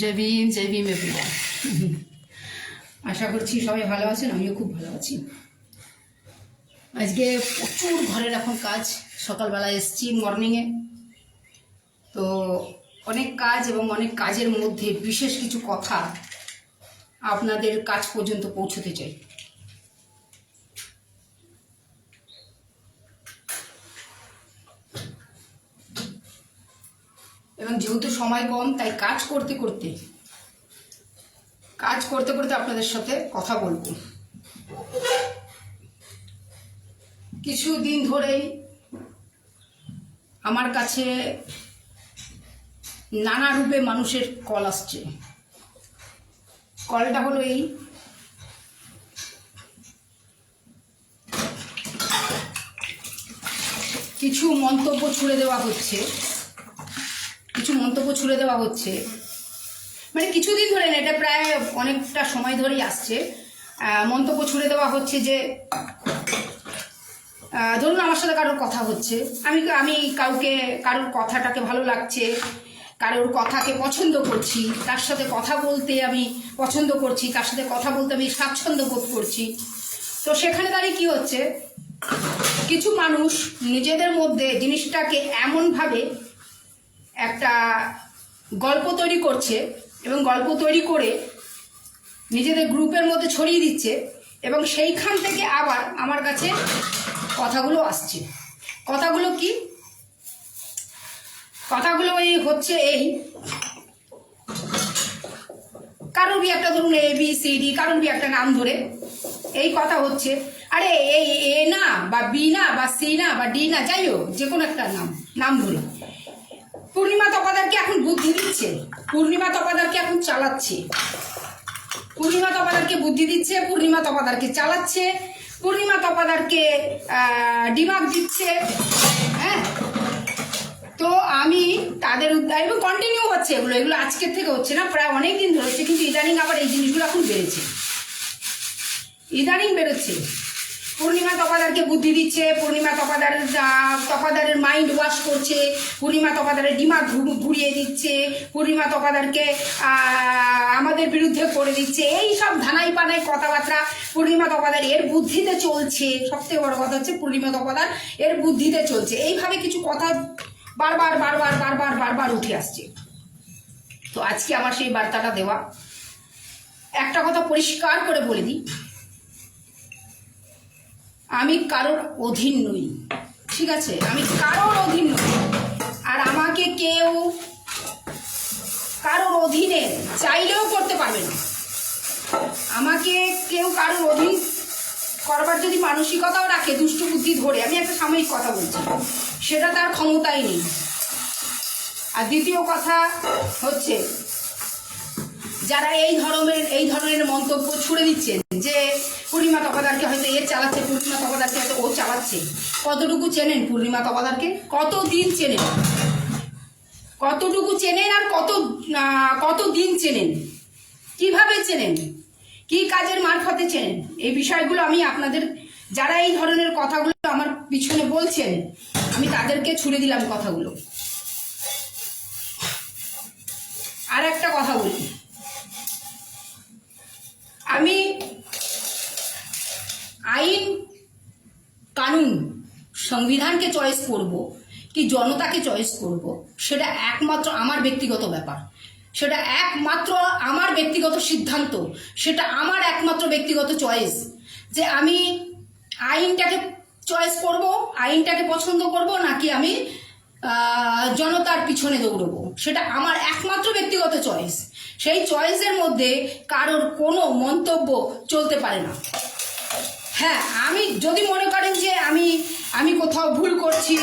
জয় Bhim everyone. আশা করছি সবাই ভালো আছেন, আমিও খুব ভালো আছি। আজকে প্রচুর ঘরের এখন কাজ, সকালবেলা এসছি মর্নিংয়ে, তো অনেক কাজ এবং অনেক কাজের মধ্যে বিশেষ কিছু কথা আপনাদের কাজ পর্যন্ত পৌঁছতে চাই। এবং যেহেতু সময় কম, তাই কাজ করতে করতে আপনাদের সাথে কথা বলবো। কিছুদিন ধরেই আমার কাছে নানা রূপে মানুষের কল আসছে। কলটা হলো এই, কিছু মন্তব্য ছুড়ে দেওয়া হচ্ছে, মানে কিছুদিন ধরে না, এটা প্রায় অনেকটা সময় ধরেই আসছে। মন্তব্য ছুড়ে দেওয়া হচ্ছে যে ধরুন আমার সাথে কারোর কথা হচ্ছে, আমি কারোর কথাটাকে ভালো লাগছে, কারোর কথাকে পছন্দ করছি, তার সাথে কথা বলতে আমি পছন্দ করছি, তার সাথে কথা বলতে আমি স্বাচ্ছন্দ্য বোধ করছি। তো সেখানে দাঁড়িয়ে কি হচ্ছে, কিছু মানুষ নিজেদের মধ্যে জিনিসটাকে এমনভাবে একটা গল্প তৈরি করছে এবং গল্প তৈরি করে নিজেদের গ্রুপের মধ্যে ছড়িয়ে দিচ্ছে, এবং সেইখান থেকে আবার আমার কাছে কথাগুলো আসছে। কথাগুলো কি? কথাগুলো হচ্ছে এই, কারোর বি একটা ধরুন ABCD, কারোর বি একটা নাম ধরে এই কথা হচ্ছে, আরে এই এ না বা বি না বা সি না বা ডি না, যাই হোক যে কোনো একটা নাম ধরে পূর্ণিমা তপাদারকে এখন বুদ্ধি দিচ্ছে, পূর্ণিমা তপাদারকে এখন চালাচ্ছে, পূর্ণিমা তপাদারকে বুদ্ধি দিচ্ছে, পূর্ণিমা তপাদারকে চালাচ্ছে, পূর্ণিমা তপাদারকে ডিমাগ দিচ্ছে। হ্যাঁ, তো আমি তাদের উদ্ধার, এবং কন্টিনিউ হচ্ছে এগুলো আজকের থেকে হচ্ছে না, প্রায় অনেক দিন ধরে হচ্ছে, কিন্তু ইদানিং আবার এই জিনিসগুলো এখন বেড়েছে, বেরোচ্ছে। পূর্ণিমা তপাদারকে বুদ্ধি দিচ্ছে, পূর্ণিমা তপাদারের মাইন্ড ওয়াশ করছে, পূর্ণিমা তপাদারের ডিমাগ ঘুরিয়ে দিচ্ছে, পূর্ণিমা তপাদারকে আমাদের বিরুদ্ধে করে দিচ্ছে। এই সব ধানাই পানাই কথাবার্তা পূর্ণিমা তপাদার এর বুদ্ধিতে চলছে। সবথেকে বড় কথা হচ্ছে পূর্ণিমা তপাদার এর বুদ্ধিতে চলছে। এইভাবে কিছু কথা বারবার উঠে আসছে। তো আজকে আমার সেই বার্তাটা দেওয়া। একটা কথা পরিষ্কার করে বলে দিই, আমি কারোর অধীন নই, ঠিক আছে? আমি কারোর অধীন নই, আর আমাকে কেউ কারোর অধীনে চাইলেও করতে পারবে না। আমাকে কেউ কারোর অধীন করবার যদি মানসিকতাও রাখে, দুষ্ট বুদ্ধি ধরে, আমি একটা সাময়িক কথা বলছি, সেটা তার ক্ষমতাই নেই। আর দ্বিতীয় কথা হচ্ছে, যারা এই ধরনের মন্তব্য ছুড়ে দিচ্ছেন যে পূর্ণিমা তপাদারকে হয়তো এ চালাচ্ছে, পূর্ণিমা তপাদারকে হয়তো ও চালাচ্ছে, কতটুকু চেনেন পূর্ণিমা তপাদারকে? কতদিন চেনেন? কতটুকু চেনেন আর কতদিন চেনেন? কিভাবে চেনেন? কি কাজের মারফতে চেনেন? এই বিষয়গুলো আমি আপনাদের, যারা এই ধরনের কথাগুলো আমার পিছনে বলছেন, আমি তাদেরকে ছুড়ে দিলাম কথাগুলো। আর একটা কথা বলি, আমি আইন কানুন সংবিধানকে চয়েস করব কি জনতাকে চয়েস করব, সেটা একমাত্র আমার ব্যক্তিগত ব্যাপার, সেটা একমাত্র আমার ব্যক্তিগত সিদ্ধান্ত, সেটা আমার একমাত্র ব্যক্তিগত চয়েস, যে আমি আইনটাকে চয়েস করব, আইনটাকে পছন্দ করব, নাকি আমি জনতার পিছনে দৌড়বো, সেটা আমার একমাত্র ব্যক্তিগত চয়েস। সেই চয়েসের মধ্যে কারোর কোনো মন্তব্য চলতে পারে না। হ্যাঁ, আমি যদি মনে করেন যে আমি কোথাও ভুল করছি,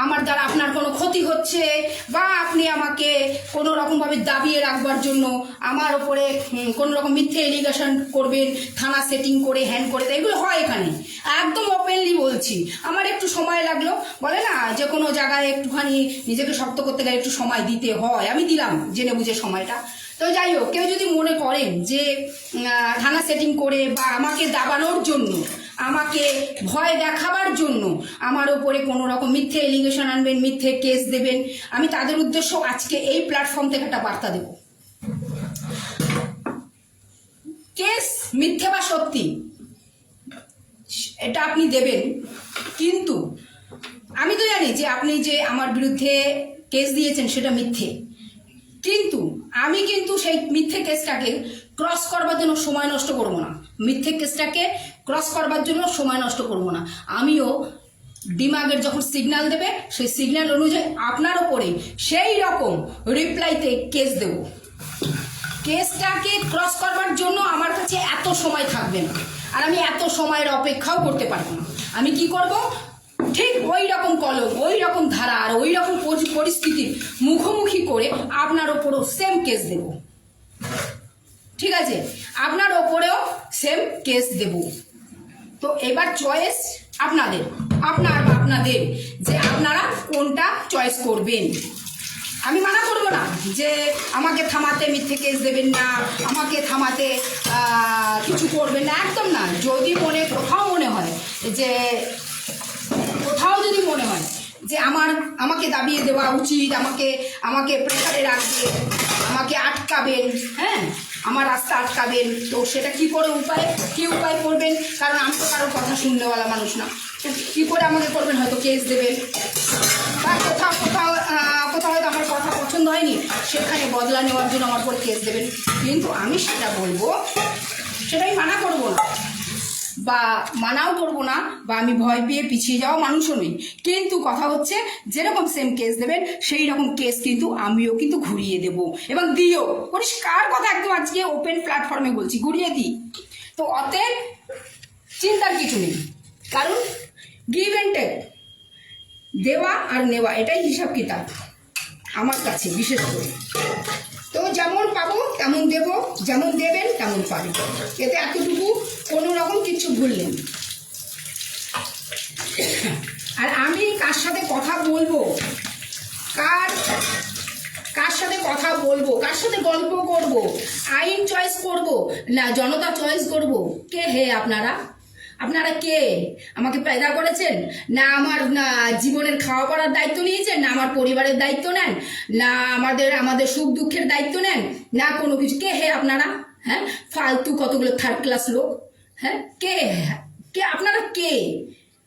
আমার দ্বারা আপনার কোনো ক্ষতি হচ্ছে, বা আপনি আমাকে কোনো রকমভাবে দাবিয়ে রাখবার জন্য আমার ওপরে কোনো রকম মিথ্যে এলিগেশন করবেন, থানা সেটিং করে হ্যান করে, এগুলো হয় এখানে, একদম ওপেনলি বলছি। আমার একটু সময় লাগলো, বলে না যে কোনো জায়গায় একটুখানি নিজেকে শক্ত করতে গেলে একটু সময় দিতে হয়, আমি দিলাম জেনে বুঝে সময়টা। তো যাই হোক, কেউ যদি মনে করেন যে থানা সেটিং করে বা আমাকে দাবানোর জন্য, আমাকে ভয় দেখাবার জন্য আমার ওপরে কোনো রকম মিথ্যে এলিগেশন আনবেন, মিথ্যে কেস দেবেন, আমি তাদের উদ্দেশ্য আজকে এই প্ল্যাটফর্ম থেকে একটা বার্তা দেব। মিথ্যে বা সত্যি এটা আপনি দেবেন, কিন্তু আমি তো জানি যে আপনি যে আমার বিরুদ্ধে কেস দিয়েছেন সেটা মিথ্যে, কিন্তু আমি কিন্তু সেই মিথ্যে কেসটাকে ক্রস করবার জন্য সময় নষ্ট করব না। মিথ্যে কেসটাকে ক্রস করবার জন্য সময় নষ্ট করব না। আমিও ডিমাগের যখন সিগন্যাল দেবে সেই সিগন্যাল অনুযায়ী আপনার ওপরে সেই রকম রিপ্লাইতে কেস দেব। কেসটাকে ক্রস করবার জন্য আমার কাছে এত সময় থাকবে না, আর আমি এত সময়ের অপেক্ষাও করতে পারবো না। আমি কি করব, ঠিক ওই রকম কলম, ওই রকম ধারা আর ওই রকম পরিস্থিতির মুখোমুখি করে আপনার ওপরেও সেম কেস দেব। ঠিক আছে, আপনার ওপরেও সেম কেস দেব। তো এবার চয়েস আপনাদের, আপনাদের যে আপনারা কোনটা চয়েস করবেন। আমি মানা করবো না যে আমাকে থামাতে মিথ্যে কেস দেবেন না, আমাকে থামাতে কিছু করবেন না, একদম না। যদি কোথাও মনে হয় যে যদি মনে হয় যে আমাকে দাবিয়ে দেওয়া উচিত, আমাকে প্রেসারে রাখবেন, আমাকে আটকাবেন, হ্যাঁ আমার রাস্তা আটকাবেন, তো সেটা কি উপায় করবেন? কারণ আমি তো কারোর কথা শুননেওয়ালা মানুষ না। তো কী করে আমাকে করবেন? হয়তো কেস দেবেন, বা কোথাও হয়তো আমার কথা পছন্দ হয়নি, সেখানে বদলা নেওয়ার জন্য আমার উপর কেস দেবেন। কিন্তু আমি সেটা বলবো, সেটাই মানা করবো না, বা মানাও করবো না, বা আমি ভয় পেয়ে পিছিয়ে যাওয়া মানুষও নই। কিন্তু কথা হচ্ছে যেরকম সেম কেস দেবেন সেই রকম কেস কিন্তু আমিও কিন্তু ঘুরিয়ে দেব, এবং দিও। পরিষ্কার কথা একদম আজকে ওপেন প্ল্যাটফর্মে বলছি, ঘুরিয়ে দিই। তো অতএব চিন্তার কিছু নেই, কারণ গিভ অ্যান্ড টেক, দেওয়া আর নেওয়া এটাই হিসাব কিতাব আমার কাছে বিশেষ করে। তো যেমন পাবো তেমন দেব, যেমন দেবেন তেমন পাবেন, এতে এতটুকু কোনো রকম কিছু ভুল নেই। আর আমি কার সাথে কথা বলবো, কার সাথে কথা বলবো, কার সাথে গল্প করব, আইন চয়েস করব না জনতা চয়েস করব? কে হে আপনারা? আপনারা কে? আমাকে পয়দা করেছেন না? আমার জীবনের খাওয়া পড়ার দায়িত্ব নিয়েছেন? না আমার পরিবারের দায়িত্ব নেন? না আমাদের সুখ দুঃখের দায়িত্ব নেন? না কোনো কিছু? কে হে আপনারা? হ্যাঁ, ফালতু কতগুলো থার্ড ক্লাস লোক। হ্যাঁ, কে আপনারা?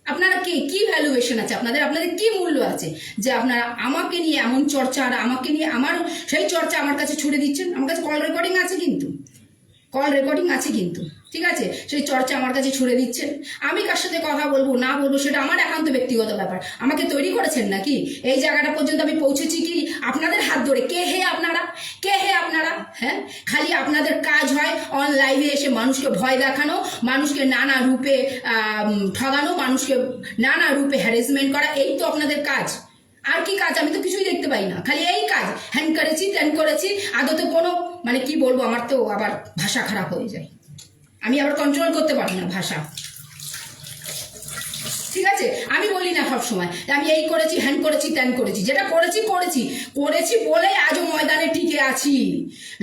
আপনারা কি ভ্যালুয়েশন আছে আপনাদের কি মূল্য আছে যে আপনারা আমাকে নিয়ে এমন চর্চা, আর আমাকে নিয়ে আমার সেই চর্চা আমার কাছে ছুড়ে দিচ্ছেন? আমার কাছে কল রেকর্ডিং আছে কিন্তু, ঠিক আছে, সেই চর্চা আমার কাছে ছুড়ে দিচ্ছেন। আমি কার সাথে কথা বলবো না বলবো সেটা আমার একান্ত ব্যক্তিগত ব্যাপার। আমাকে তৈরি করেছেন নাকি? এই জায়গাটা পর্যন্ত আমি পৌঁছেছি কি আপনাদের হাত ধরে? কে হে আপনারা? হ্যাঁ, খালি আপনাদের কাজ হয় অন লাইভে এসে মানুষকে ভয় দেখানো, মানুষকে নানা রূপে ঠগানো, মানুষকে নানা রূপে হ্যারাসমেন্ট করা, এই তো আপনাদের কাজ। আর কি কাজ? আমি তো কিছুই দেখতে পাই না, খালি এই কাজ। হ্যান করেছি ত্যান করেছি, আদতে কোনো কি বলবো, আমার তো আবার ভাষা খারাপ হয়ে যায়, আমি আবার কন্ট্রোল করতে পারি না ভাষা। ঠিক আছে, আমি বলি না সব সময় আমি এই করেছি, হ্যান করেছি, ত্যান করেছি। যেটা করেছি বলেই আজও ময়দানে টিকে আছি,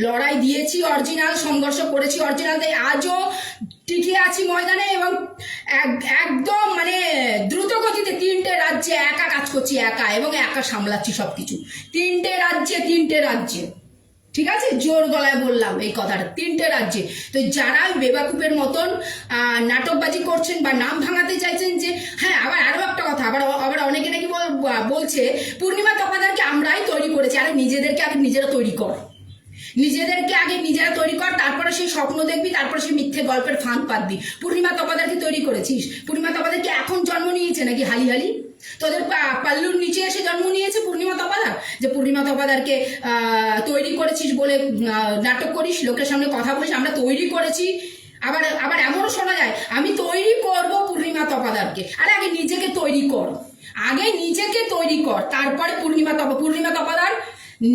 লড়াই দিয়েছি অরিজিনাল, সংঘর্ষ করেছি অরিজিনাল, তাই আজও টিকে আছি ময়দানে। এবং একদম দ্রুত গতিতে 3টে রাজ্যে একা কাজ করছি, এবং একা সামলাচ্ছি সবকিছু। 3টে রাজ্যে, ঠিক আছে, জোর গলায় বললাম এই কথাটা, 3টে রাজ্যে। তো যারা বেবাকুপের মতন নাটকবাজি করছেন বা নাম ভাঙাতে চাইছেন, যে হ্যাঁ, আরো একটা কথা, আবার অনেকে নাকি বলছে পূর্ণিমা তপাদারকে আমরাই তৈরি করেছি। আরে নিজেদেরকে আগে নিজেরা তৈরি কর, তারপরে সেই স্বপ্ন দেখবি, তারপরে সেই মিথ্যে গল্পের ফাঁদ পাতবি। পূর্ণিমা তপাদারকে তৈরি করেছিস? পূর্ণিমা তপাদারকে এখন জন্ম নিয়েছে নাকি হালি? তোদের পাল্লুর নিচে এসে জন্ম নিয়েছে পূর্ণিমা তপাদার, যে পূর্ণিমা তপাদারকে তৈরি করেছিস বলে নাটক করিস, লোকের সামনে কথা বলিস আমরা তৈরি করেছি। আবার এমনও শোনা যায় আমি তৈরি করব পূর্ণিমা তপাদারকে। আরে আগে নিজেকে তৈরি কর, তারপরে পূর্ণিমা তপাদার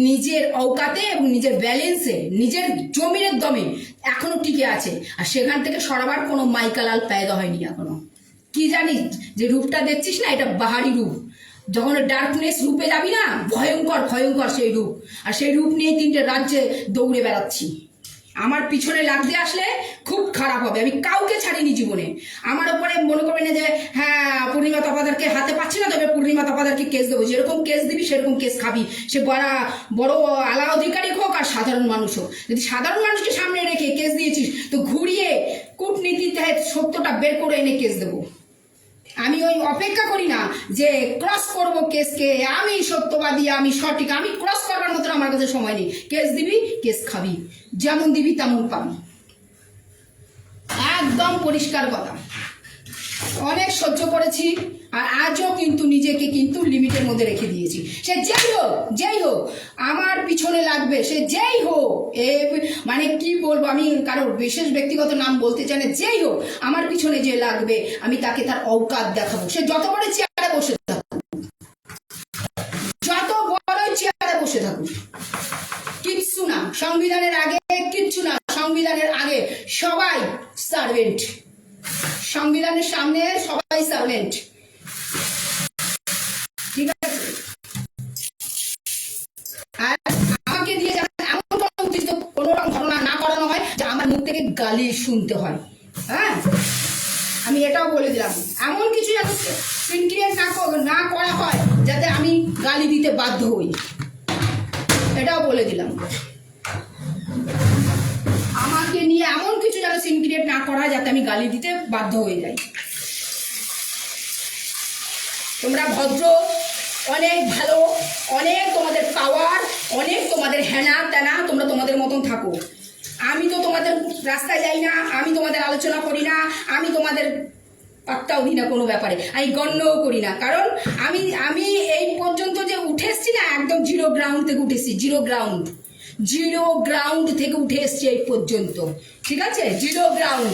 নিজের অওকাতে এবং নিজের ব্যালেন্সে, নিজের জমিনের দমে এখনো টিকে আছে। আর সেখান থেকে সরাবার কোনো মাইকালাল পেয়দা হয়নি এখনো। কি জানিস যে রূপটা দেখছিস না, এটা বাহারি রূপ। যখন ডার্কনেস রূপে যাবি না, ভয়ঙ্কর সেই রূপ। আর সেই রূপ নিয়ে 3টে রাজ্যে দৌড়ে বেড়াচ্ছি। আমার পিছনে লাগতে আসলে খুব খারাপ হবে। আমি কাউকে ছাড়িনি জীবনে। আমার ওপরে মনে করবে না যে হ্যাঁ পূর্ণিমা তপাদারকে হাতে পাচ্ছি না, তবে পূর্ণিমা তপাদারকে কেস দেবো। যেরকম কেস দিবি সেরকম কেস খাবি। সে বড় আলা আধিকারিক হোক আর সাধারণ মানুষ হোক। যদি সাধারণ মানুষকে সামনে রেখে কেস দিয়েছিস তো ঘুরিয়ে কূটনীতিতে সত্যটা বের করে এনে কেস দেবো। আমি ওই অপেক্ষা করি না যে ক্রস করব কেসকে, আমি সত্যবাদী, আমি সঠিক। আমি ক্রস করবার মতো আমার কাছে সময় নেই। কেস দিবি, কেস খাবি, যেমন দিবি তেমন পাবি। একদম পরিষ্কার কথা। অনেক সহ্য করেছি, আর আজও কিন্তু নিজেকে কিন্তু লিমিটের মধ্যে রেখে দিয়েছি। সে যেই হোক আমার পিছনে লাগবে, সে যেই হোক, মানে কি বলবো, আমি কারোর বিশেষ ব্যক্তিগত নাম বলতে চাই না। যেই হোক আমার পিছনে যে লাগবে, আমি তাকে তার অওকাত দেখাবো। সে যত বড় চেয়ারে বসে থাকুক, যত বড় চেয়ারে বসে থাকুক, কিচ্ছু না। সংবিধানের আগে কিচ্ছু না। সংবিধানের আগে সবাই সার্ভেন্ট, সংবিধানের সামনে সবাই সার্ভেন্ট। ঠিক আছে? আর আমাকে দিয়ে এমন কোনো রকম ঘটনা না করানো হয় যে আমার মুখ থেকে গালি শুনতে হয়। হ্যাঁ, আমি এটাও বলে দিলাম, এমন কিছু যেন স্ক্রিন ক্রিয়েট না করা হয় যাতে আমি গালি দিতে বাধ্য হই। এটাও বলে দিলাম। আমাকে নিয়ে এমন কিছু যেন সিন ক্রিয়েট না করা হয় যাতে আমি গালি দিতে বাধ্য হয়ে যাই। তোমরা ভদ্র, অনেক ভালো, অনেক তোমাদের পাওয়ার, অনেক তোমাদের হেনা তেনা, তোমরা তোমাদের মতন থাকো। আমি তো তোমাদের রাস্তায় যাই না, আমি তোমাদের আলোচনা করি না, আমি তোমাদের পাত্তাও দিই না কোনো ব্যাপারে, আমি গণ্যও করি না। কারণ আমি এই পর্যন্ত যে উঠে এসছি না, একদম জিরো গ্রাউন্ড থেকে উঠেছি। জিরো গ্রাউন্ড থেকে উঠে এসছি এই পর্যন্ত। ঠিক আছে? Zero ground.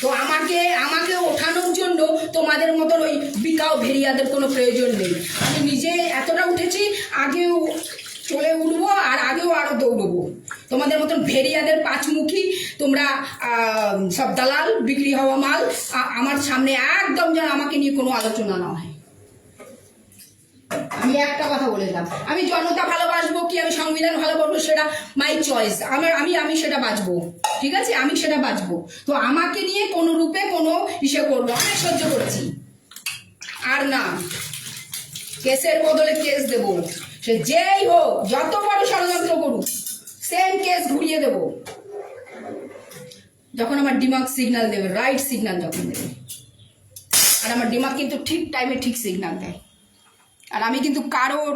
তো আমাকে ওঠানোর জন্য তোমাদের মতন ওই বিকাও ভেরিয়াদের কোনো প্রয়োজন নেই। আমি নিজে এতটা উঠেছি, আগেও চলে উঠবো, আর আগেও আরো দৌড়বো। তোমাদের মতন ভেরিয়াদের পাঁচমুখী তোমরা সব দালাল, বিক্রি হওয়া মাল আমার সামনে একদম যেন আমাকে নিয়ে কোনো আলোচনা না হয়। আমি একটা কথা বলে দিলাম, আমি জনতা ভালোবাসবো কি আমি সংবিধান ভালোবাসবো সেটা মাই চয়েস। আমি সেটা বাঁচবো। ঠিক আছে? আমি সেটা বাঁচবো। তো আমাকে নিয়ে কোনো রূপে কোনো ইসে করবো। অনেক সহ্য করেছি, আর না। কেসের বদলে কেস দেব। সে যেই হোক, যত বড় ষড়যন্ত্র করুক, সেম কেস ঘুরিয়ে দেব যখন আমার দিমাগ সিগন্যাল দেবে, রাইট সিগন্যাল যখন দেবে। আর আমার দিমাগ কিন্তু ঠিক টাইমে ঠিক সিগন্যাল দেয়। আর আমি কিন্তু কারোর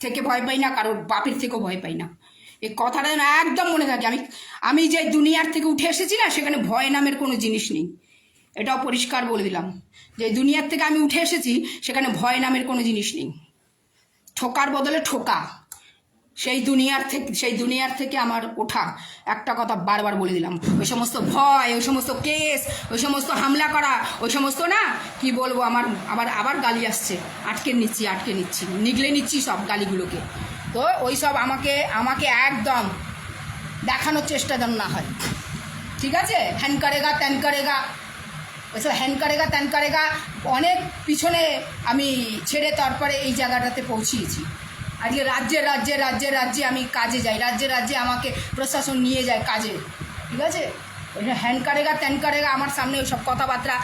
থেকে ভয় পাই না, কারোর বাপের থেকেও ভয় পাই না। এই কথাটা যেন একদম মনে থাকে। আমি যে দুনিয়ার থেকে উঠে এসেছি না, সেখানে ভয় নামের কোনো জিনিস নেই। এটাও পরিষ্কার বলে দিলাম যে দুনিয়ার থেকে আমি উঠে এসেছি, সেখানে ভয় নামের কোনো জিনিস নেই। ঠোকার বদলে ঠোকা, সেই দুনিয়ার থেকে আমার ওঠা। একটা কথা বারবার বলে দিলাম, ওই সমস্ত ভয়, ওই সমস্ত কেস, ওই সমস্ত হামলা করা, ওই সমস্ত না কি বলবো, আবার গালি আসছে। আটকে নিচ্ছি, নিগলে নিচ্ছি সব গালিগুলোকে। তো ওই সব আমাকে একদম দেখানোর চেষ্টা যেন না হয়। ঠিক আছে? হ্যান করেগা ত্যান করেগা, ওইসব হ্যান করেগা ত্যান করেগা অনেক পিছনে আমি ছেড়ে তারপরে এই জায়গাটাতে পৌঁছিয়েছি। আজকে রাজ্যে আমি কাজে যাই, রাজ্যে আমাকে প্রশাসন নিয়ে যায় কাজে। ঠিক আছে? ওই হ্যান করেগা ত্যান করেগা আমার সামনে ওই সব কথাবার্তা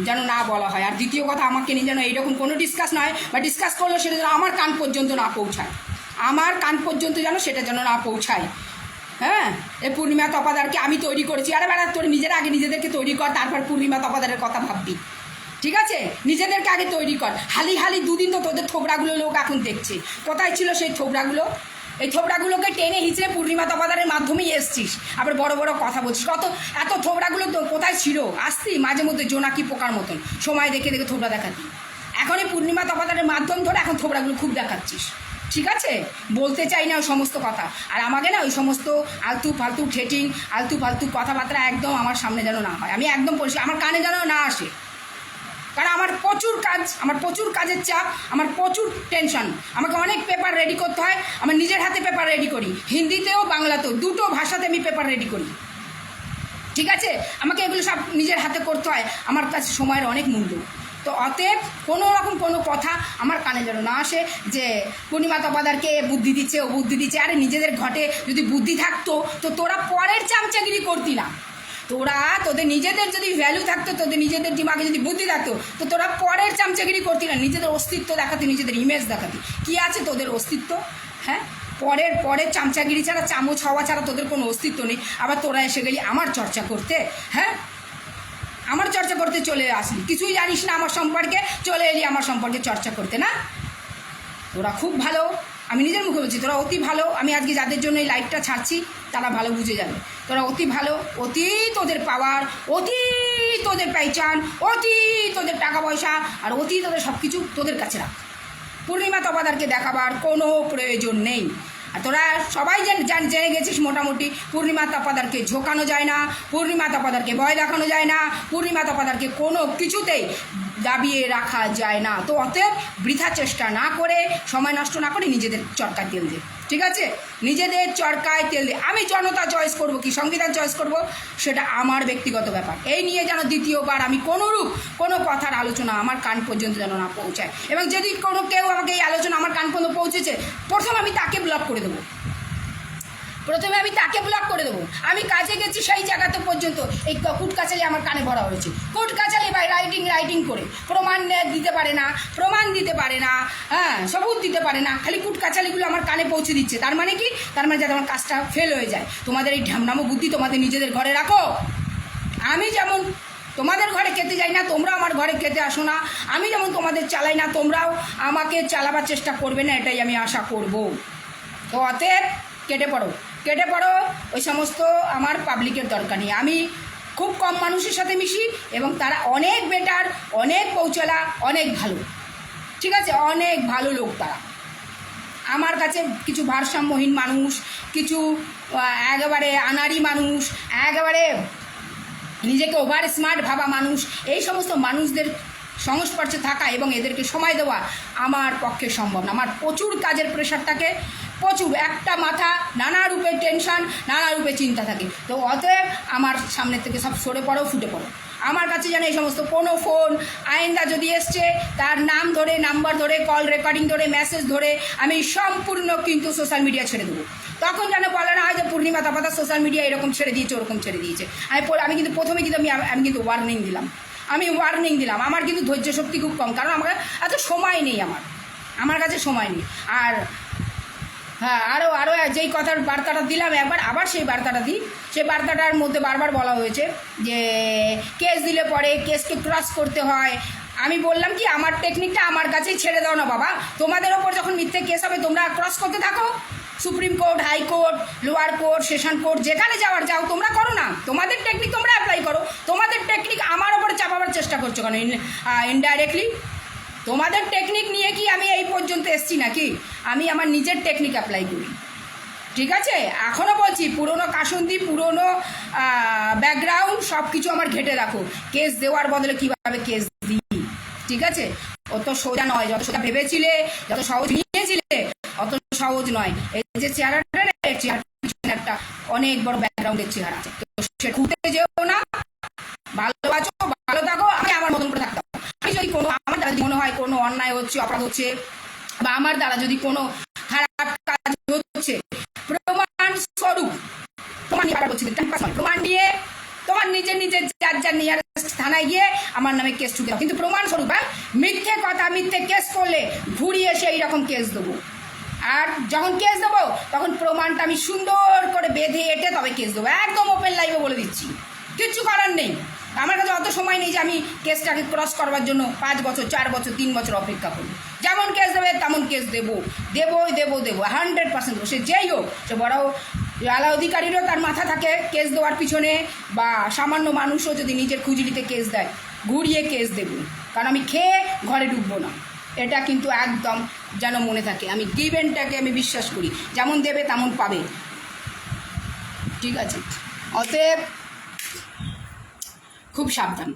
যেন না বলা হয়। আর দ্বিতীয় কথা, আমাকে নিয়ে যেন এইরকম কোনো ডিসকাস নয়, বা ডিসকাস করলেও সেটা যেন আমার কান পর্যন্ত না পৌঁছায়। আমার কান পর্যন্ত যেন সেটা যেন না পৌঁছায়। হ্যাঁ, এই পূর্ণিমা তপাদারকে আমি তৈরি করেছি। আরে বেড়া, তোর আগে নিজেদেরকে তৈরি কর, তারপর পূর্ণিমা তপাদারের কথা ভাববি। ঠিক আছে? নিজেদেরকে আগে তৈরি কর। হালি দুদিন তো তোদের থোবড়াগুলো লোক এখন দেখছে। কোথায় ছিল সেই থোবড়াগুলো? এই থোবড়াগুলোকে টেনে হিঁচড়ে পূর্ণিমা তপাদারের মাধ্যমেই এসছিস, আবার বড় বড় কথা বলছিস। এত থোবড়াগুলো তো কোথায় ছিল? আসতি মাঝে মধ্যে জোনাকি পোকার মতন, সময় দেখে থোবড়া দেখাতি। এখনই পূর্ণিমা তপাদারের মাধ্যম ধরে এখন থোবড়াগুলো খুব দেখাচ্ছিস। ঠিক আছে? বলতে চাই না ওই সমস্ত কথা। আর আমাকে না ওই সমস্ত আলতু ফালতু ঠেটিং, আলতু ফালতু কথাবার্তা একদম আমার সামনে যেন না হয়। আমি একদম পরিষ্কার, আমার কানে যেন না আসে। কারণ আমার প্রচুর কাজের চাপ, আমার প্রচুর টেনশন। আমাকে অনেক পেপার রেডি করতে হয়। আমার নিজের হাতে পেপার রেডি করি, হিন্দিতেও বাংলাতেও, দুটো ভাষাতে আমি পেপার রেডি করি। ঠিক আছে? আমাকে এগুলো সব নিজের হাতে করতে হয়। আমার কাছে সময়ের অনেক মূল্য। তো অতএব কোনো রকম কোনো কথা আমার কানে যেন না আসে যে পূর্ণিমা তপাদারকে বুদ্ধি দিচ্ছে, ও বুদ্ধি দিচ্ছে। আরে নিজেদের ঘটে যদি বুদ্ধি থাকতো তো তোরা পরের চামচাগিরি করতি না। তোদের নিজেদের যদি ভ্যালু থাকতো, তোদের নিজেদের দিমাগে যদি বুদ্ধি থাকতো, তো তোরা পরের চামচাগিরি করতি না, নিজেদের অস্তিত্ব দেখাতি, নিজেদের ইমেজ দেখাতি। কি আছে তোদের অস্তিত্ব? হ্যাঁ, পরের চামচাগিরি ছাড়া, চামচ হওয়া ছাড়া তোদের কোনো অস্তিত্ব নেই। আবার তোরা এসে গেলি আমার চর্চা করতে। হ্যাঁ, আমার চর্চা করতে চলে আসলি, কিছুই জানিস না আমার সম্পর্কে, চলে এলি আমার সম্পর্কে চর্চা করতে। না, তোরা খুব ভালো, আমি নিজের মুখে বলছি, তোরা অতি ভালো। আমি আজকে যাদের জন্য এই লাইভটা ছাড়ছি তারা ভালো বুঝে যাবে। তোরা অতি ভালো, অতি তোদের পাওয়ার, অতি তোদের পেহচান, অতি তোদের টাকা পয়সা, আর অতি তোদের সব কিছু তোদের কাছে রাখ। পূর্ণিমা তপাদারকে দেখাবার কোনো প্রয়োজন নেই। আর তোরা সবাই জেনে গেছিস মোটামুটি পূর্ণিমা তপাদারকে ঝোঁকানো যায় না, পূর্ণিমা তপাদারকে ভয় দেখানো যায় না, পূর্ণিমা তপাদারকে কোনো কিছুতেই দাবিয়ে রাখা যায় না। তো অতএব বৃথা চেষ্টা না করে, সময় নষ্ট না করে নিজেদের চরকায় তেল দে। ঠিক আছে, নিজেদের চরকায় তেল দে। আমি জনতা চয়েস করব কি সংবিধান চয়েস করব সেটা আমার ব্যক্তিগত ব্যাপার। এই নিয়ে যেন দ্বিতীয়বার আমি কোনোরূপ কোনো কথার আলোচনা আমার কান পর্যন্ত যেন না পৌঁছায়। এবং যদি কেউ আমাকে এই আলোচনা আমার কান পর্যন্ত পৌঁছেছে, প্রথমে আমি তাকে ব্লক করে দেবো। আমি কাজে গেছি সেই জায়গাতে পর্যন্ত এই কোর্ট কাছারি আমার কানে ভরা হয়েছে। কোর্ট কাছারি ভাই রাইটিং করে প্রমাণ দিতে পারে না, হ্যাঁ, সবুত দিতে পারে না, খালি কোর্ট কাছারিগুলো আমার কানে পৌঁছে দিচ্ছে। তার মানে কি? তার মানে যাতে আমার কাজটা ফেল হয়ে যায়। তোমাদের এই ঢ্যামনামো বুদ্ধি তোমাদের নিজেদের ঘরে রাখো। আমি যেমন তোমাদের ঘরে খেতে যাই না, তোমরা আমার ঘরে খেতে আসো না। আমি যেমন তোমাদের চালাই না, তোমরাও আমাকে চালাবার চেষ্টা করবে না, এটাই আমি আশা করব। তো অতএব কেটে পড়ো ওই সমস্ত আমার পাবলিকের দরকার নেই। আমি খুব কম মানুষের সাথে মিশি এবং তারা অনেক বেটার, অনেক পৌঁছালা, অনেক ভালো। ঠিক আছে, অনেক ভালো লোক তারা। আমার কাছে কিছু ভারসাম্যহীন মানুষ, কিছু একেবারে আনাড়ি মানুষ, একেবারে নিজেকে ওভার স্মার্ট ভাবা মানুষ, এই সমস্ত মানুষদের সংস্পর্শে থাকা এবং এদেরকে সময় দেওয়া আমার পক্ষে সম্ভব না। আমার প্রচুর কাজের প্রেশার থাকে, প্রচুর, একটা মাথা, নানা রূপে টেনশন, নানা রূপে চিন্তা থাকে। তো অতএব আমার সামনের থেকে সব সরে পড়ো, ফুটে পড়ো। আমার কাছে যেন এই সমস্ত কোনো ফোন আইনদা যদি এসছে তার নাম ধরে, নাম্বার ধরে, কল রেকর্ডিং ধরে, মেসেজ ধরে আমি সম্পূর্ণ কিন্তু সোশ্যাল মিডিয়া ছেড়ে দেবো। তখন যেন বলে না হয় যে পূর্ণিমা তপাদার সোশ্যাল মিডিয়া এরকম ছেড়ে দিয়েছে, ওরকম ছেড়ে দিয়েছে। আমি কিন্তু প্রথমে কিন্তু আমি কিন্তু ওয়ার্নিং দিলাম। আমার কিন্তু ধৈর্য শক্তি খুব কম, কারণ আমার এত সময় নেই, আমার কাছে সময় নেই। আর হ্যাঁ, আরও যেই কথার বার্তাটা দিলাম একবার, আবার সেই বার্তাটা দিই। সেই বার্তাটার মধ্যে বারবার বলা হয়েছে যে কেস দিলে পরে কেসকে ক্রস করতে হয়। আমি বললাম কি, আমার টেকনিকটা আমার কাছেই ছেড়ে দাও না বাবা। তোমাদের ওপর যখন মিথ্যে কেস হবে তোমরা ক্রস করতে থাকো, supreme court, high court, lower court, session court, যেখানে যাও তোমরা করো না। তোমাদের টেকনিক তোমরা অ্যাপ্লাই করো। তোমাদের টেকনিক আমার ওপরে চাপাবার চেষ্টা করছো কেন ইনডাইরেক্টলি? তোমাদের টেকনিক নিয়ে কি আমি এই পর্যন্ত এসছি নাকি? আমি আমার নিজের টেকনিক অ্যাপ্লাই করি। ঠিক আছে, এখনও বলছি, পুরনো কাসুন্দি, পুরনো ব্যাকগ্রাউন্ড সব কিছু আমার ঘেটে রাখো। কেস দেওয়ার বদলে কীভাবে কেস দিই, ঠিক আছে? অত সোজা নয়, যত সোজা ভেবেছিলে, যত সহজ নিয়েছিলে অত সহজ নয়। এই যে চেহারাটা, একটা অনেক বড় ব্যাকগ্রাউন্ডের চেহারা আছে। তো সে খুঁজতে যেও না, ভালো আছো, ভালো থাকো, আমি আমার মতন করে থাকতাম। আমি যদি কোনো আমার দ্বারা মনে হয় কোনো অন্যায় হচ্ছে, অপরাধ হচ্ছে, বা আমার দ্বারা যদি কোনো খারাপ কাজ হচ্ছে, প্রমাণ স্বরূপ প্রমাণ নিয়ে তোমার নিজের যার নিয়ারেস্ট থানায় গিয়ে আমার নামে কেস ছুটে দাও, কিন্তু প্রমাণ স্বরূপ। মিথ্যে কথা, মিথ্যে কেস করলে ঘুরিয়ে এসে এইরকম কেস দেবো। আর যখন কেস দেবো তখন প্রমাণটা আমি সুন্দর করে বেঁধে এঁটে তবে কেস দেবো। একদম ওপেন লাইভে বলে দিচ্ছি, কিচ্ছু করার নেই। আমার কাছে অত সময় নেই যে আমি কেসটাকে ক্রস করবার জন্য 5 বছর, 4 বছর, 3 বছর অপেক্ষা করি। যেমন কেস দেবে তেমন কেস দেবো 100%। সে যেই হোক, সে বড় আলা অধিকারীরও তার মাথা থাকে কেস দেওয়ার পিছনে, বা সামান্য মানুষও যদি নিজের খুজলিতে কেস দেয়, ঘুরিয়ে কেস দেবো। কারণ আমি খেয়ে ঘরে ঢুকবো না, এটা কিন্তু একদম যেন মনে থাকে। আমি গিভেনটাকে আমি বিশ্বাস করি, যেমন দেবে তেমন পাবে। ঠিক আছে, অতএব খুব সাবধান,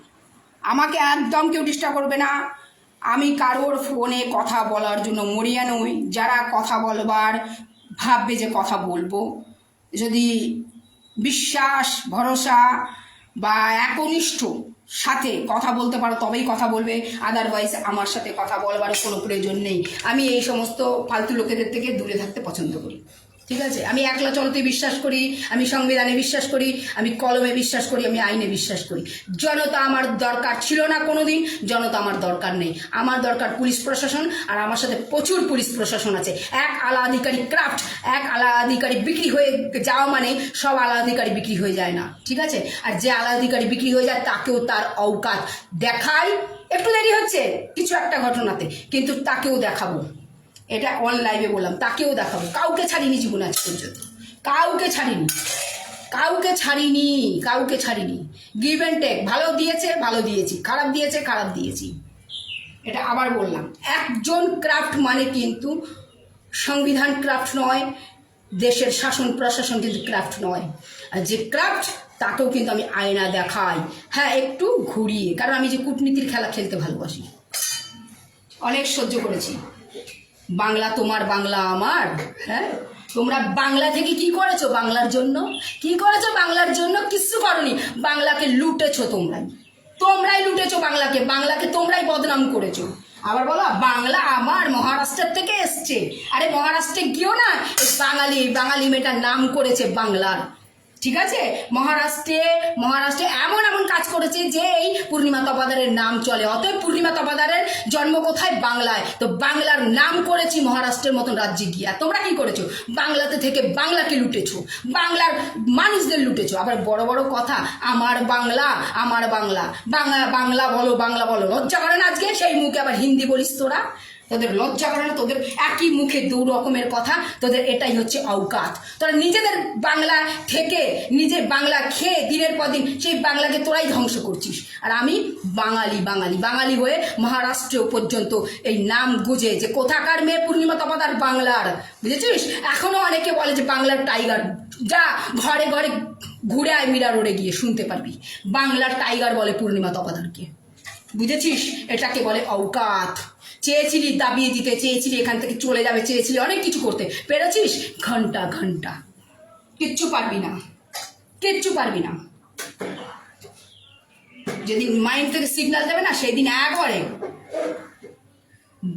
আমাকে একদম কেউ ডিস্টার্ব করবে না। আমি কারোর ফোনে কথা বলার জন্য মরিয়া নই। যারা কথা বলবার ভাববে যে কথা বলবো, যদি বিশ্বাস, ভরসা বা একনিষ্ঠ সাথে কথা বলতে পারো তবেই কথা বলবে, আদারওয়াইজ আমার সাথে কথা বলবার কোনো প্রয়োজন নেই। আমি এই সমস্ত ফালতু লোকেদের থেকে দূরে থাকতে পছন্দ করি, ঠিক আছে? আমি একলা চলতে বিশ্বাস করি, আমি সংবিধানে বিশ্বাস করি, আমি কলমে বিশ্বাস করি, আমি আইনে বিশ্বাস করি। জনতা আমার দরকার ছিল না কোনোদিন, জনতা আমার দরকার নেই। আমার দরকার পুলিশ প্রশাসন, আর আমার সাথে প্রচুর পুলিশ প্রশাসন আছে। এক আলা আধিকারিক ক্রাফট, এক আলা আধিকারিক বিক্রি হয়ে যাওয়া মানে সব আলা আধিকারিক বিক্রি হয়ে যায় না, ঠিক আছে? আর যে আলা আধিকারিক বিক্রি হয়ে যায় তাকেও তার অওকাত দেখাই। একটু দেরি হচ্ছে কিছু একটা ঘটনাতে, কিন্তু তাকেও দেখাবো। এটা অন লাইভে বললাম, তাকেও দেখাবো। কাউকে ছাড়িনি জীবনে আজ পর্যন্ত, কাউকে ছাড়িনি, কাউকে ছাড়িনি, কাউকে ছাড়িনি। গিভ অ্যান্ড টেক, ভালো দিয়েছে ভালো দিয়েছি, খারাপ দিয়েছে খারাপ দিয়েছি। এটা আবার বললাম, একজন ক্রাফট মানে কিন্তু সংবিধান ক্রাফট নয়, দেশের শাসন প্রশাসন কিন্তু ক্রাফট নয়। আর যে ক্রাফট তাকেও কিন্তু আমি আয়না দেখাই, হ্যাঁ একটু ঘুরিয়ে, কারণ আমি যে কূটনীতির খেলা খেলতে ভালোবাসি। অনেক সহ্য করেছি। বাংলা তোমার বাংলা আমার, হ্যাঁ তোমরা বাংলা থেকে কি করেছো বাংলার জন্য? কি করেছো বাংলার জন্য? কিচ্ছু করনি। বাংলাকে লুটেছো, তোমরাই লুটেছো বাংলাকে, বাংলাকে তোমরাই বদনাম করেছো। আবার বলো বাংলা আমার মহারাষ্ট্রের থেকে এসছে। আরে মহারাষ্ট্রে গিয়েও না বাঙালি বাঙালি মেয়েটার নাম করেছে বাংলার, ঠিক আছে? মহারাষ্ট্রে এমন এমন কাজ করেছে যে এই পূর্ণিমা তপাদারের নাম চলে। অতএব পূর্ণিমা তপাদারের জন্ম কোথায়? বাংলায়। তো বাংলার নাম করেছি মহারাষ্ট্রের মতন রাজ্যে গিয়ে। তোমরা কি করেছো? বাংলাতে থেকে বাংলাকে লুটেছো, বাংলার মানুষদের লুটেছো। আবার বড় বড় কথা, আমার বাংলা আমার বাংলা, বাংলা বলো বাংলা বলো। লজ্জা করে না আজকে সেই মুখে আবার হিন্দি বলিস তোরা? তোদের লজ্জা করে না? তোদের একই মুখে দু রকমের কথা, তোদের এটাই হচ্ছে অওকাত। তোরা নিজেদের বাংলা থেকে নিজের বাংলা খেয়ে দিনের পর দিন সেই বাংলাকে তোরাই ধ্বংস করছিস। আর আমি বাঙালি বাঙালি বাঙালি হয়ে মহারাষ্ট্র পর্যন্ত এই নাম গুজে যে কোথাকার মেয়ে পূর্ণিমা তপাদার বাংলার, বুঝেছিস? এখনো অনেকে বলে যে বাংলার টাইগার। যা ঘরে ঘরে ঘুরে আয়, মিরা রোডে গিয়ে শুনতে পারবি বাংলার টাইগার বলে পূর্ণিমা তপাদারকে, বুঝেছিস? এটাকে বলে অওকাত। চেয়েছিলি দাবিয়ে দিতে, চেয়েছিলি এখান থেকে চলে যাবে, চেয়েছিলি অনেক কিছু করতে, পেরেছিস? ঘন্টা ঘন্টা কিচ্ছু পারবি না, কিচ্ছু পারবি না। যেদিন মাইন্ড থেকে সিগন্যাল দেবে না সেদিন একবারে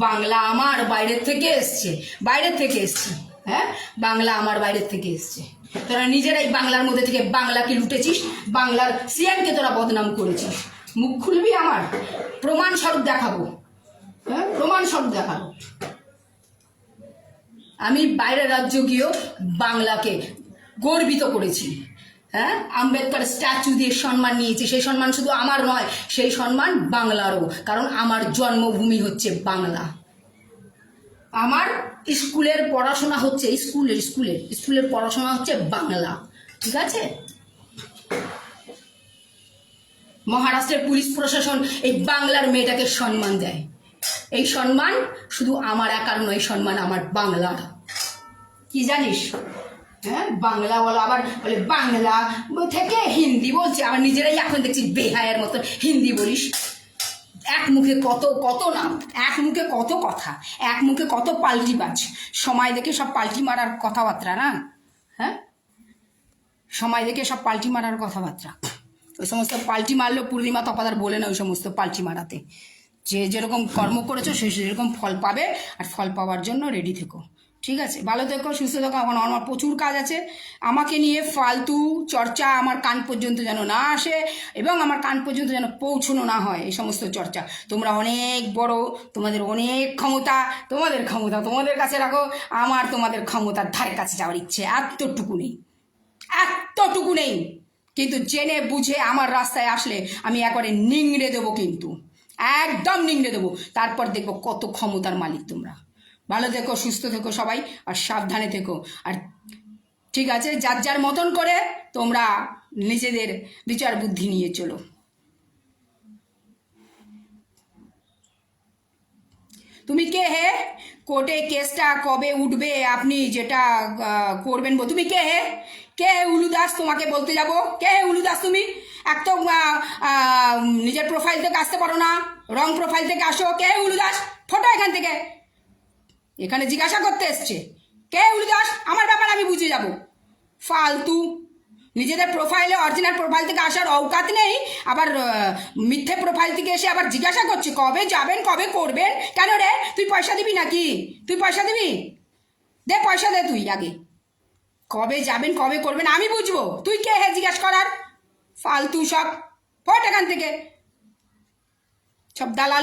বাংলা আমার বাইরের থেকে এসছে, বাইরের থেকে এসছে, হ্যাঁ বাংলা আমার বাইরের থেকে এসছে। তোরা নিজেরাই বাংলার মধ্যে থেকে বাংলাকে লুটেছিস, বাংলার সিএমকে তোরা বদনাম করেছিস। মুখ খুলবি আমার, প্রমাণ স্বরূপ দেখাবো, হ্যাঁ প্রমাণ স্বরূপ দেখাবো। আমি বাইরের রাজ্য গিয়েও বাংলাকে গর্বিত করেছি, হ্যাঁ আম্বেদকর স্ট্যাচু দিয়ে সম্মান নিয়েছি। সেই সম্মান শুধু আমার নয়, সেই সম্মান বাংলারও, কারণ আমার জন্মভূমি হচ্ছে বাংলা। আমার স্কুলের পড়াশোনা হচ্ছে স্কুলের পড়াশোনা হচ্ছে বাংলা, ঠিক আছে? মহারাষ্ট্রের পুলিশ প্রশাসন এই বাংলার মেয়েটাকে সম্মান দেয়। এই সম্মান শুধু আমার একার নয়, সম্মান আমার বাংলার। কি জানিস? হ্যাঁ বাংলা বলো, আবার বলে বাংলা থেকে হিন্দি বলছে, আবার নিজেরাই এখন দেখছি বেহায়ের মতো হিন্দি বলিস। এক মুখে কত কত নাম, এক মুখে কত কথা, এক মুখে কত পাল্টিবাজ। সময় দেখে সব পাল্টি মারার কথাবার্তা না, হ্যাঁ সময় দেখে সব পাল্টি মারার কথাবার্তা। ওই সমস্ত পাল্টি মারলেও পূর্ণিমা তপাদার বলে না ওই সমস্ত পাল্টি মারাতে। যে যেরকম কর্ম করেছো সে সেরকম ফল পাবে, আর ফল পাওয়ার জন্য রেডি থেকো, ঠিক আছে? ভালো থেকো, সুস্থ থেকো। এখন আমার প্রচুর কাজ আছে। আমাকে নিয়ে ফালতু চর্চা আমার কান পর্যন্ত যেন না আসে, এবং আমার কান পর্যন্ত যেন পৌঁছানো না হয় এই সমস্ত চর্চা। তোমরা অনেক বড়, তোমাদের অনেক ক্ষমতা, তোমাদের ক্ষমতা তোমাদের কাছে রাখো। আমার তোমাদের ক্ষমতার ধারে কাছে যাওয়ার ইচ্ছে এতটুকু নেই, এতটুকু নেই। কিন্তু জেনে বুঝে আমার রাস্তায় আসলে আমি একবারে নিংড়ে দেবো, কিন্তু একদম নিংড়ে দেবো। তারপর দেখবো কত ক্ষমতার মালিক তোমরা। ভালো থেকো, সুস্থ থেকো সবাই, আর সাবধানে থেকো। আর ঠিক আছে, যার যার মতন করে তোমরা নিজেদের বিচার বুদ্ধি নিয়ে চলো। তুমি কে হে? কোর্টে কেসটা কবে উঠবে আপনি যেটা করবেন, তুমি কে হে? কে উলুদাস? তোমাকে বলতে যাব কে উলুদাস? তুমি এক তো নিজের প্রোফাইল থেকে আসতে পারো না, রং প্রোফাইল থেকে আসো। কে উলুদাস? ফটো এখান থেকে, এখানে জিজ্ঞাসা করতে এসছে কে উলুদাস। আমার ব্যাপার আমি বুঝে যাব। ফালতু নিজেদের প্রোফাইলে অরিজিনাল প্রোফাইল থেকে আসার অওকাত নেই, আবার মিথ্যে প্রোফাইল থেকে এসে আবার জিজ্ঞাসা করছে কবে যাবেন কবে করবেন। কেন রে, তুই পয়সা দিবি নাকি? তুই পয়সা দিবি? দে পয়সা দে তুই আগে। কবে যাবেন কবে করবেন আমি বুঝবো, তুই কে হে জিজ্ঞাসা করার? ফালতু সব, ফট এখান থেকে, সব দালাল।